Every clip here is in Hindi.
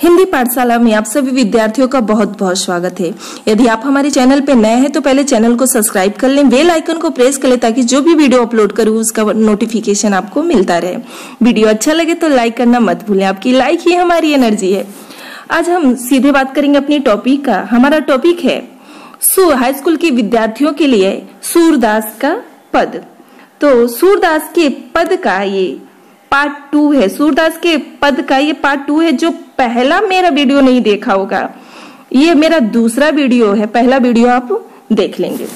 हिंदी पाठशाला में आप सभी विद्यार्थियों का बहुत बहुत स्वागत है। यदि आप हमारे चैनल पे नए हैं तो पहले चैनल को सब्सक्राइब कर लें, बेल आइकन को प्रेस कर लें ताकि जो भी वीडियो अपलोड करूँ उसका नोटिफिकेशन आपको मिलता रहे। वीडियो अच्छा लगे तो लाइक करना मत भूलें, आपकी लाइक ही हमारी एनर्जी है। आज हम सीधे बात करेंगे अपनी टॉपिक का। हमारा टॉपिक है हाई स्कूल के विद्यार्थियों के लिए सूरदास का पद। तो सूरदास के पद का ये पार्ट 2 है। सूरदास के पद का ये पार्ट 2 है। जो पहला मेरा वीडियो नहीं देखा होगा, ये मेरा दूसरा वीडियो है, पहला वीडियो आप देख लेंगे।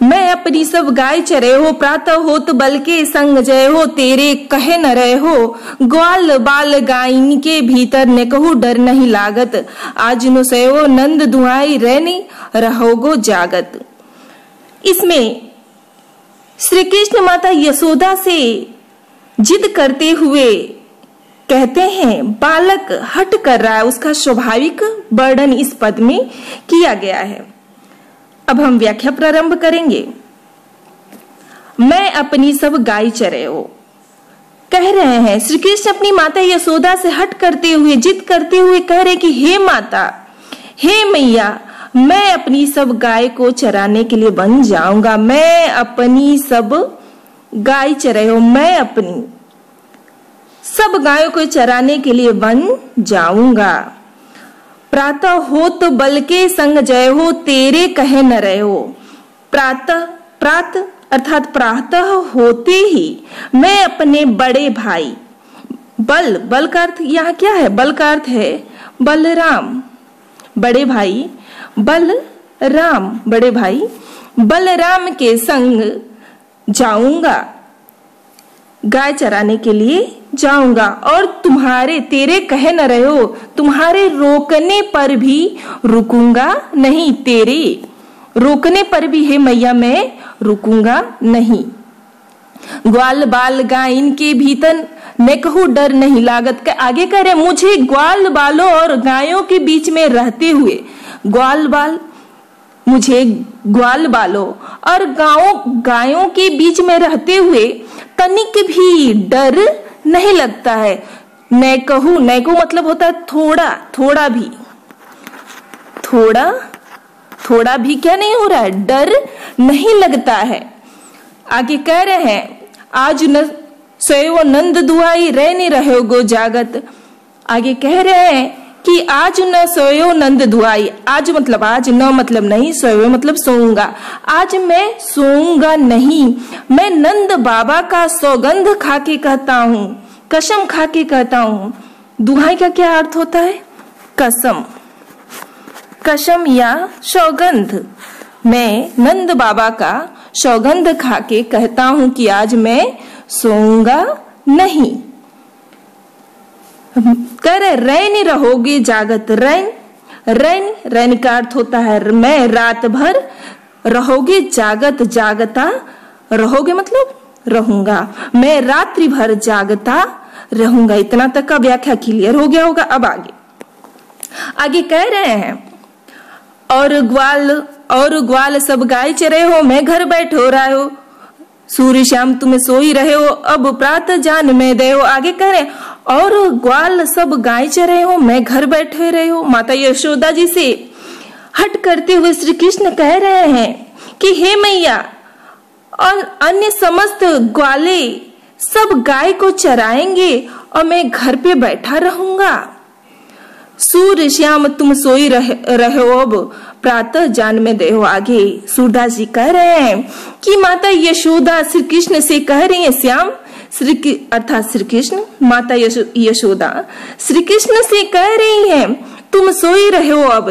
मैं अपनी सब गाय चरे हो, प्रातः होत बल के संग जय हो, तेरे कहे न रहे हो, ग्वाल बाल गायन के भीतर ने कहू डर नहीं लागत, आज नो सयो नंद दुआई रहनी रहोगो जागत। इसमें श्री कृष्ण माता यशोदा से जिद करते हुए कहते हैं बालक हट कर रहा है, उसका स्वाभाविक वर्णन इस पद में किया गया है। अब हम व्याख्या प्रारंभ करेंगे। मैं अपनी सब गाय चरे हो, कह रहे हैं श्री कृष्ण अपनी माता यशोदा से हट करते हुए, जिद करते हुए कह रहे कि हे माता, हे मैया, मैं अपनी सब गाय को चराने के लिए बन जाऊंगा। मैं अपनी सब गाय चरे हो, मैं अपनी सब गायों को चराने के लिए बन जाऊंगा। प्रातः हो तो बल के संग जय हो, तेरे कहे न रहे हो। प्रातः अर्थात प्रातः होते ही मैं अपने बड़े भाई बल का अर्थ यहाँ क्या है? बल का अर्थ है बलराम, बड़े भाई बलराम, बड़े भाई बलराम के संग जाऊंगा, गाय चराने के लिए जाऊंगा। और तेरे कहे न रहे हो, तुम्हारे रोकने पर भी रुकूंगा नहीं, तेरे रोकने पर भी हे मैया मैं रुकूंगा नहीं। ग्वाल बाल गायन के भीतर मैं कहूँ डर नहीं लागत, के आगे कह रहे मुझे ग्वाल बालों और गायों के बीच में रहते हुए, ग्वाल बाल मुझे ग्वाल बालों और गायों के बीच में रहते हुए तनिक भी डर नहीं लगता है। नैकहू मतलब होता है थोड़ा भी क्या नहीं हो रहा है, डर नहीं लगता है। आगे कह रहे हैं आज न सोयो नंद दुआई रहने रहोगो जागत। आगे कह रहे हैं कि आज न सोयो नंद दुआई, आज मतलब आज, न मतलब नहीं, सोयो मतलब सोऊंगा। आज मैं सोऊंगा नहीं, मैं नंद बाबा का सौगंध खा के कहता हूँ, कसम खा के कहता हूँ। दुआई का क्या अर्थ होता है? कसम या सौगंध। मैं नंद बाबा का सौगंध खा के कहता हूँ कि आज मैं सोऊंगा नहीं। कह रहे रैन रहोगे जागत। रैन का अर्थ होता है मैं रात भर, रहोगे जागत, जागता रहोगे मतलब रहूंगा, मैं रात्रि भर जागता रहूंगा। इतना तक का व्याख्या क्लियर हो गया होगा। अब आगे कह रहे हैं और ग्वाल सब गाय चरे हो, मैं घर बैठो रहे हो, सूर्य श्याम तुम्हें सोई रहे हो, अब प्रातः जान में दे हो। आगे कह रहे और ग्वाल सब गाय चरे हो, मैं घर बैठे रहे हो। माता यशोदा जी से हट करते हुए श्री कृष्ण कह रहे हैं कि हे मैया, और अन्य समस्त ग्वाले सब गाय को चराएंगे और मैं घर पे बैठा रहूंगा। सूर्य श्याम तुम सोई रहे हो, अब प्रातः जान में दे हो। आगे सूरदास जी कह रहे हैं कि माता यशोदा श्री कृष्ण से कह रही है, श्याम अर्थात श्री कृष्ण, माता यशोदा श्री कृष्ण से कह रही है तुम सोई रहे हो अब,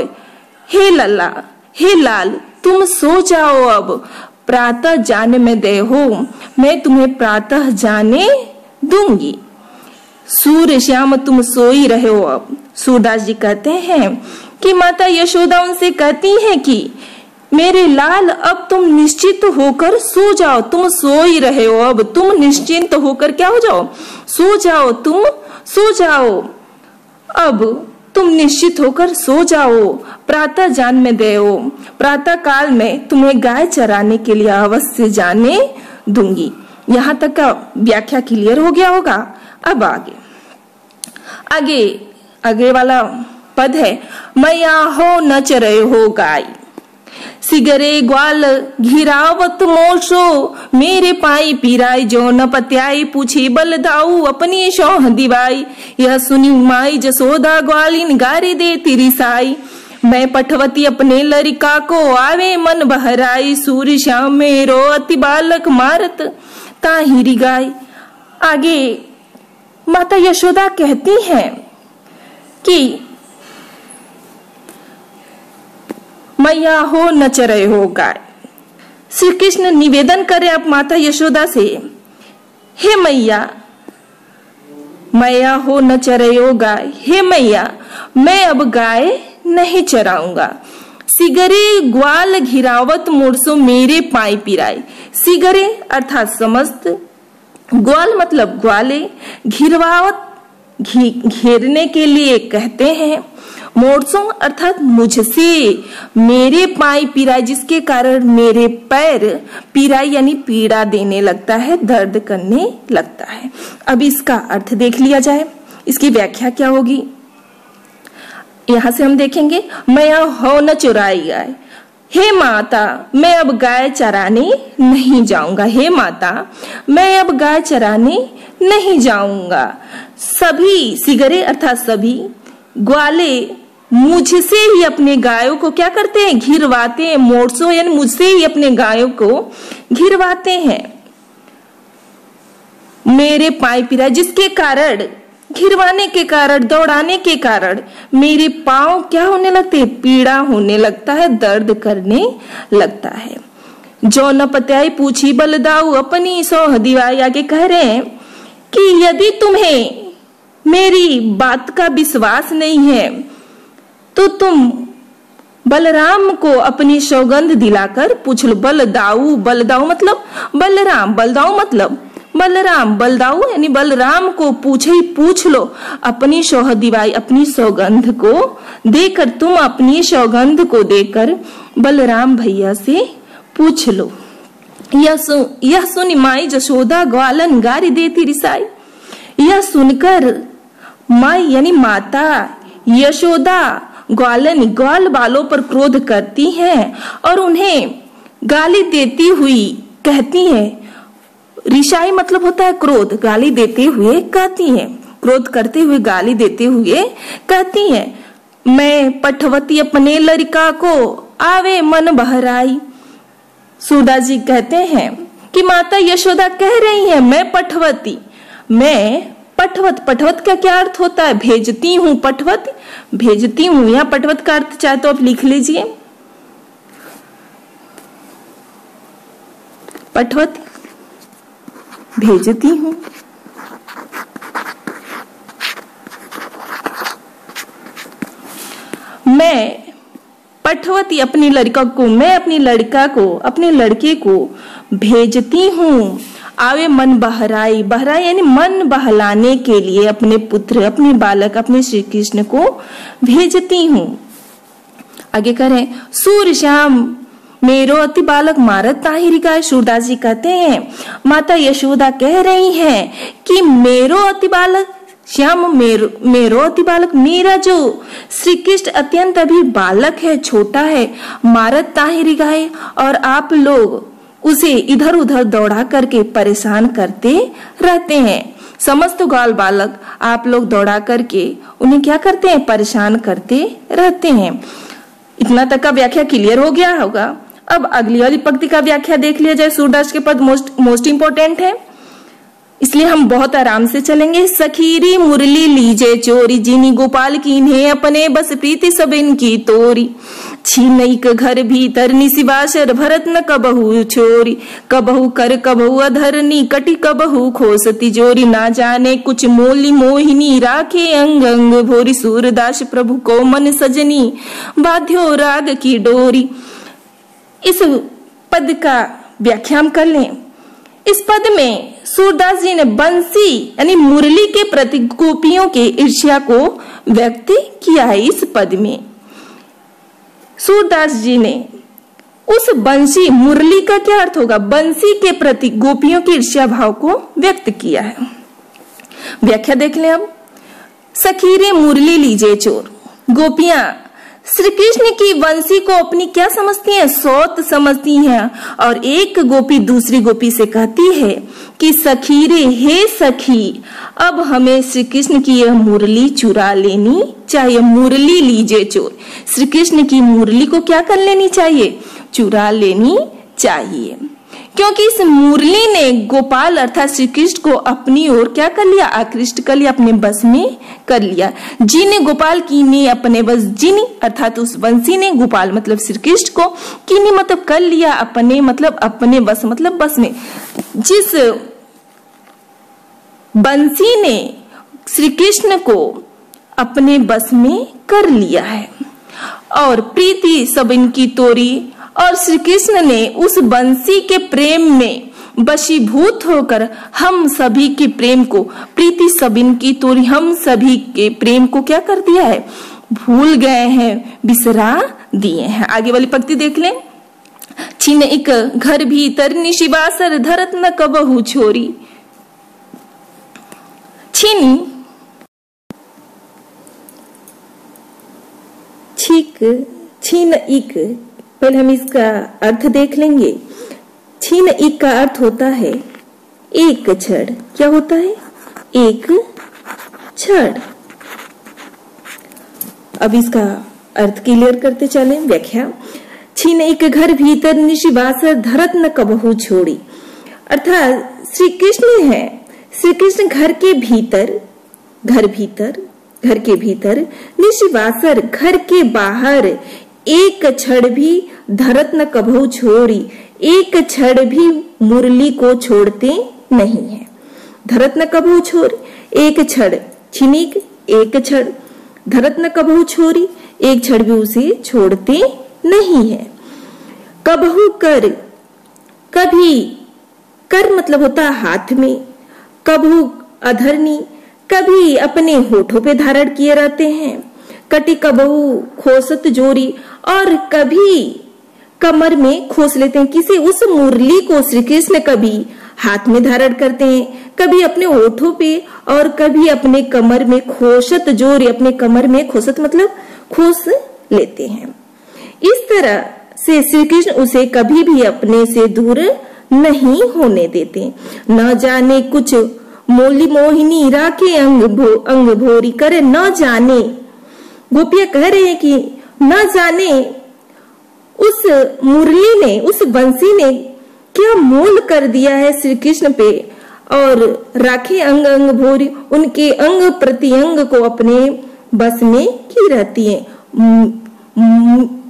हे लल्ला, हे लाल, तुम सो जाओ अब, प्रातः जाने में दे हो, मैं तुम्हें प्रातः जाने दूंगी। सूर्य श्याम तुम सोई रहे हो अब। सूरदास जी कहते हैं कि माता यशोदा उनसे कहती हैं कि मेरे लाल, अब तुम निश्चित होकर सो जाओ, तुम सो ही रहे हो, अब तुम निश्चिंत होकर क्या हो जाओ, सो जाओ, तुम सो जाओ, अब तुम निश्चित होकर सो जाओ, प्रातः जान में दे हो, प्रातः काल में तुम्हें गाय चराने के लिए अवश्य जाने दूंगी। यहाँ तक का व्याख्या क्लियर हो गया होगा। अब आगे आगे वाला पद है, मैया हो न चरे हो गाय, सिगरे ग्वाल घिरावत मोशो, मेरे पाई पिराई जो न पत्याई, पूछी बल दाऊ अपनी शोह दिवाई, यह सुनी माई जसोदा ग्वालिन गारी दे तिरी साई, मैं पठवती अपने लरिका को आवे मन बहराई, सूर्य श्याम मेरो अति बालक मारत ताहिरी गाय। आगे माता यशोदा कहती हैं कि मैया हो न चरे हो गाय। श्री कृष्ण निवेदन करें अब माता यशोदा से, हे मैया, मैया हो न चरे हो गाय, हे मैया मैं अब गाय नहीं चराऊंगा। सिगरे ग्वाल घिरावत मुरसो मेरे पाई पिराई, सिगरे अर्थात समस्त, ग्वाल मतलब ग्वाले, घिरवावत घेरने के लिए कहते हैं, मोरसों अर्थात मुझसे, मेरे पाई पिराई जिसके कारण मेरे पैर, पिराई यानी पीड़ा देने लगता है, दर्द करने लगता है। अब इसका अर्थ देख लिया जाए, इसकी व्याख्या क्या होगी। यहां से हम देखेंगे, मैया हो न चुराई गाय, हे माता मैं अब गाय चराने नहीं जाऊंगा, हे माता मैं अब गाय चराने नहीं जाऊंगा। सभी सिगरे अर्थात सभी ग्वाले मुझसे ही अपने गायों को क्या करते हैं, घिरवाते हैं, मोरसो यानी मुझसे ही अपने गायों को घिरवाते हैं। मेरे पाई पिरा जिसके कारण, घिरवाने के कारण, दौड़ाने के कारण मेरे पांव क्या होने लगते हैं, पीड़ा होने लगता है, दर्द करने लगता है। जो न पत्याई पूछी बलदाऊ अपनी सोह दिवाई। आगे कह रहे हैं कि यदि तुम्हें मेरी बात का विश्वास नहीं है तो तुम बलराम को अपनी सौगंध दिलाकर पूछ लो। बलदाऊ, बलदाऊ मतलब बलराम, बलदाऊ मतलब बलराम, बलदाऊ यानी बलराम को पूछ लो अपनी सौह दिवाई, अपनी सौगंध को देकर, तुम अपनी सौगंध को देकर बलराम भैया से पूछ लो। यह सुन माई जशोदा ग्वालन गारी देती रिसाई। यह सुनकर माई यानी माता यशोदा ग्वालन, ग्वाल बालों पर क्रोध करती हैं और उन्हें गाली देती हुई कहती हैं। रिशाई मतलब होता है क्रोध, गाली देते हुए कहती हैं, क्रोध करते हुए गाली देते हुए कहती हैं, मैं पठवती अपने लड़का को आवे मन बहराई। सूरदास जी कहते हैं कि माता यशोदा कह रही है, मैं पठवती, मैं पठवत, पठवत का क्या अर्थ होता है, भेजती हूँ, पठवत भेजती हूँ। यहाँ पठवत का अर्थ चाहे तो आप लिख लीजिए, पठवत भेजती हूँ। मैं पठवती अपनी लड़का को, मैं अपनी लड़का को, अपने लड़के को भेजती हूँ। आवे मन बहराई, बहराई यानी मन बहलाने के लिए अपने पुत्र, अपने बालक, अपने श्री कृष्ण को भेजती हूँ। आगे करें, सूर्य श्याम मेरो अति बालक मारत ताहिरी गाय। सूरदास जी कहते हैं माता यशोदा कह रही हैं कि मेरो अति बालक श्याम, मेरो अति बालक, मेरा जो श्री कृष्ण अत्यंत अभी बालक है, छोटा है, मारत ताहिरी गाय, और आप लोग उसे इधर उधर दौड़ा करके परेशान करते रहते हैं। समस्त ग्वाल बालक आप लोग दौड़ा करके उन्हें क्या करते हैं, परेशान करते रहते हैं। इतना तक का व्याख्या क्लियर हो गया होगा। अब अगली वाली पंक्ति का व्याख्या देख लिया जाए। सूरदास के पद मोस्ट इंपोर्टेंट है, इसलिए हम बहुत आराम से चलेंगे। सखीरी मुरली लीजे चोरी, जिनी गोपाल की इन्हें अपने बस प्रीति सब इनकी तोरी। छीनैक घर भीतर निशिवासर भरत न कबहू छोरी, कबहू कर कबहू अधरनी कटी कबहू खोस तिजोरी। ना जाने कुछ मोली मोहिनी राखे अंग अंग भोरी, सूरदास प्रभु को मन सजनी बाध्यो राग की डोरी। इस पद का व्याख्या कर लें। इस पद में सूरदास जी ने बंसी यानी मुरली के प्रति गोपियों के ईर्ष्या को व्यक्त किया है। इस पद में सूरदास जी ने उस बंसी, मुरली का क्या अर्थ होगा, बंसी के प्रति गोपियों के ईर्ष्या भाव को व्यक्त किया है। व्याख्या देख लें अब। सखी रे मुरली लीजे चोर। गोपियां श्री कृष्ण की वंशी को अपनी क्या समझती हैं? सौत समझती हैं। और एक गोपी दूसरी गोपी से कहती है कि सखी रे, हे सखी, अब हमें श्री कृष्ण की यह मुरली चुरा लेनी चाहिए। मुरली लीजे चोर, श्री कृष्ण की मुरली को क्या कर लेनी चाहिए? चुरा लेनी चाहिए, क्योंकि इस मुरली ने गोपाल अर्थात श्री कृष्ण को अपनी ओर क्या कर लिया? आकृष्ट कर लिया, अपने बस में कर लिया। जिने गोपाल की ने अपने बस, जिनी अर्थात उस बंसी ने, गोपाल मतलब श्री कृष्ण को, कीने मतलब कर लिया, अपने मतलब अपने बस मतलब बस में। जिस बंसी ने श्री कृष्ण को अपने बस में कर लिया है और प्रीति सब इनकी तोरी, और श्री कृष्ण ने उस बंसी के प्रेम में वशीभूत होकर हम सभी के प्रेम को, प्रीति सब इनकी तोरी, हम सभी के प्रेम को क्या कर दिया है? भूल गए हैं, बिसरा दिए हैं। आगे वाली पंक्ति देख लें। छिन एक घर भीतर निशिवासर, धरत न कबहू छोरी। छिन छीन इक, पहले हम इसका अर्थ देख लेंगे। छीन इक का अर्थ होता है एक छड़। क्या होता है? एक छड़। अब इसका अर्थ क्लियर करते चले। व्याख्या। छीन इक घर भीतर निशिवासर, धरत न कबहू छोड़ी। अर्थात श्री कृष्ण है, श्री कृष्ण घर के भीतर, घर के भीतर, निशिवासर घर के बाहर, एक छड़ भी धरत न कबहू छोड़ी, एक छड़ भी मुरली को छोड़ते नहीं है। धरत न कबहू छोड़, एक छड़, छिनिक एक छड़, धरत न कबहू छोड़ी, एक छड़ भी उसे छोड़ते नहीं है। कबहू कर, कभी, कर मतलब होता है हाथ में, कबहू अधरनी, कभी अपने होठों पे धारण किए रहते हैं। कटी कबहू खोसत जोरी, और कभी कमर में खोस लेते हैं। किसी उस मुरली को श्री कृष्ण कभी हाथ में धारण करते हैं, कभी अपने ओठों पे, और कभी अपने कमर में खोसत जोरी, अपने कमर में खोसत मतलब खोस लेते हैं। इस तरह से श्री कृष्ण उसे कभी भी अपने से दूर नहीं होने देते। न जाने कुछ मोली मोहिनी, राखे अंग भोरी करे। न जाने, गोपियां कह रहे हैं कि न जाने उस मुरली ने, उस बंसी ने क्या मोल कर दिया है श्री कृष्ण पे, और राखे अंग अंग भोरी, उनके अंग प्रति अंग को अपने बस में की रहती है।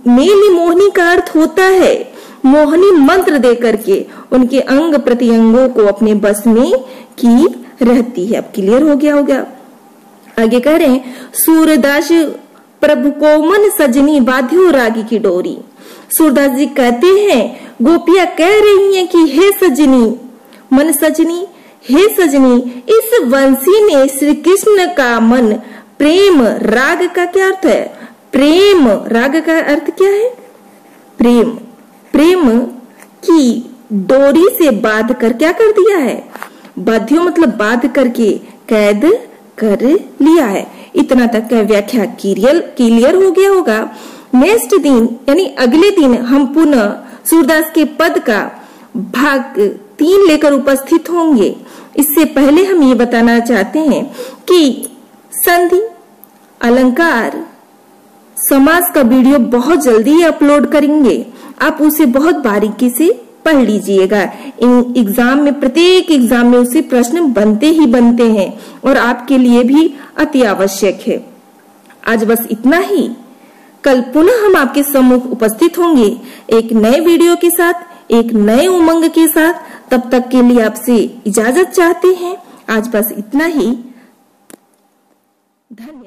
मेली मोहिनी का अर्थ होता है मोहनी मंत्र दे करके उनके अंग प्रति अंगों को अपने बस में की रहती है। अब क्लियर हो गया होगा। आगे कह रहे हैं, सूरदास प्रभु को मन सजनी, बाध्यो रागी की डोरी। सूरदास जी कहते हैं, गोपियां कह रही हैं कि हे सजनी, मन सजनी, हे सजनी, इस वंशी ने श्री कृष्ण का मन, प्रेम, राग का क्या अर्थ है? प्रेम, राग का अर्थ क्या है? प्रेम, प्रेम की डोरी से बांध कर क्या कर दिया है? बाध्यो मतलब बांध करके कैद कर लिया है। इतना तक का व्याख्या क्लियर हो गया होगा। नेक्स्ट दिन यानी अगले दिन हम पुनः सूरदास के पद का भाग 3 लेकर उपस्थित होंगे। इससे पहले हम ये बताना चाहते हैं कि संधि, अलंकार, समास का वीडियो बहुत जल्दी अपलोड करेंगे। आप उसे बहुत बारीकी से पढ़ लीजिएगा। इन एग्जाम में, प्रत्येक एग्जाम में उसे प्रश्न बनते ही बनते हैं और आपके लिए भी अति आवश्यक है। आज बस इतना ही। कल पुनः हम आपके सम्मुख उपस्थित होंगे एक नए वीडियो के साथ, एक नए उमंग के साथ। तब तक के लिए आपसे इजाजत चाहते हैं। आज बस इतना ही। धन्यवाद।